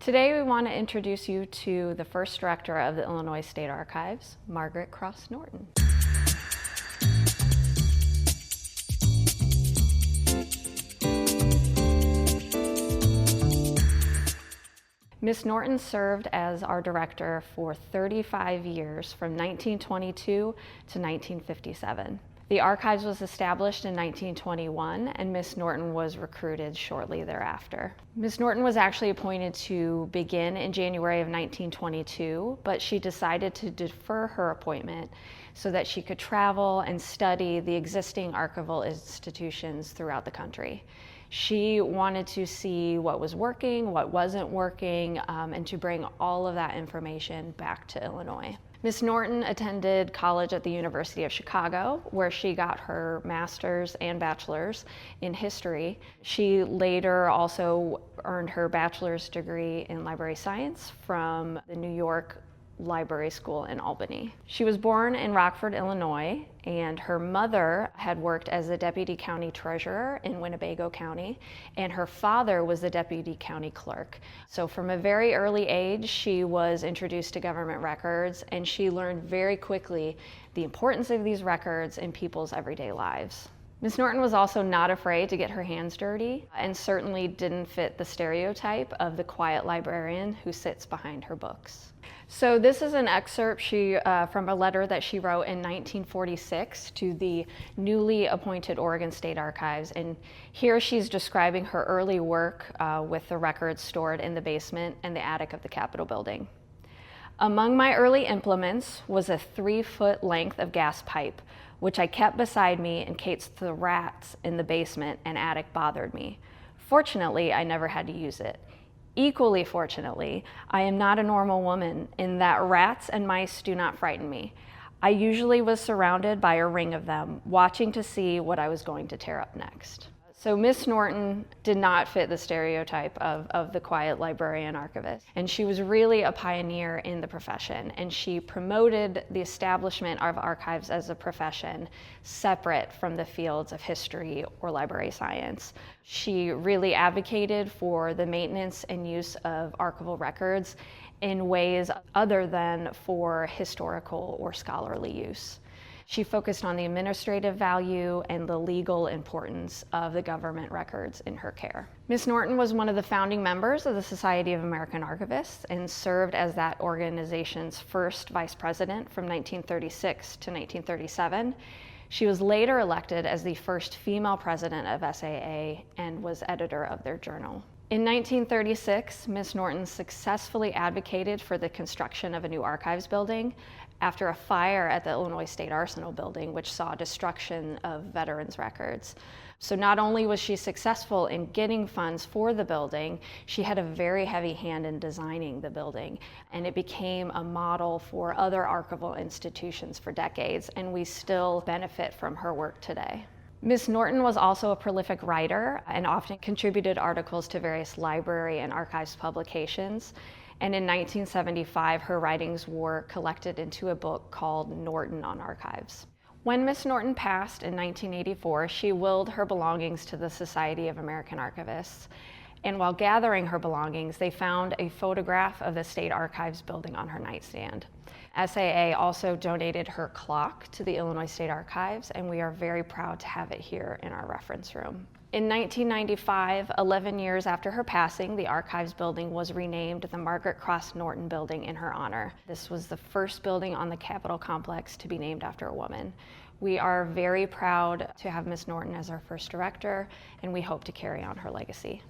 Today we want to introduce you to the first director of the Illinois State Archives, Margaret Cross Norton. Ms. Norton served as our director for 35 years, from 1922 to 1957. The archives was established in 1921, and Ms. Norton was recruited shortly thereafter. Ms. Norton was actually appointed to begin in January of 1922, but she decided to defer her appointment so that she could travel and study the existing archival institutions throughout the country. She wanted to see what was working, what wasn't working, and to bring all of that information back to Illinois. Ms. Norton attended college at the University of Chicago, where she got her master's and bachelor's in history. She later also earned her bachelor's degree in library science from the New York Library School in Albany. She was born in Rockford, Illinois, and her mother had worked as the deputy county treasurer in Winnebago County, and her father was the deputy county clerk. So from a very early age, she was introduced to government records, and she learned very quickly the importance of these records in people's everyday lives. Ms. Norton was also not afraid to get her hands dirty, and certainly didn't fit the stereotype of the quiet librarian who sits behind her books. So this is an excerpt from a letter that she wrote in 1946 to the newly appointed Oregon State Archives, and here she's describing her early work with the records stored in the basement and the attic of the Capitol building. Among my early implements was a 3-foot length of gas pipe, which I kept beside me in case the rats in the basement and attic bothered me. Fortunately, I never had to use it. Equally fortunately, I am not a normal woman in that rats and mice do not frighten me. I usually was surrounded by a ring of them, watching to see what I was going to tear up next. So Ms. Norton did not fit the stereotype of the quiet librarian archivist, and she was really a pioneer in the profession, and she promoted the establishment of archives as a profession separate from the fields of history or library science. She really advocated for the maintenance and use of archival records in ways other than for historical or scholarly use. She focused on the administrative value and the legal importance of the government records in her care. Ms. Norton was one of the founding members of the Society of American Archivists and served as that organization's first vice president from 1936 to 1937. She was later elected as the first female president of SAA and was editor of their journal. In 1936, Ms. Norton successfully advocated for the construction of a new archives building after a fire at the Illinois State Arsenal building, which saw destruction of veterans' records. So not only was she successful in getting funds for the building, she had a very heavy hand in designing the building, and it became a model for other archival institutions for decades, and we still benefit from her work today. Ms. Norton was also a prolific writer and often contributed articles to various library and archives publications. And in 1975, her writings were collected into a book called Norton on Archives. When Ms. Norton passed in 1984, she willed her belongings to the Society of American Archivists. And while gathering her belongings, they found a photograph of the State Archives building on her nightstand. SAA also donated her clock to the Illinois State Archives, and we are very proud to have it here in our reference room. In 1995, 11 years after her passing, the Archives building was renamed the Margaret Cross Norton building in her honor. This was the first building on the Capitol complex to be named after a woman. We are very proud to have Ms. Norton as our first director, and we hope to carry on her legacy.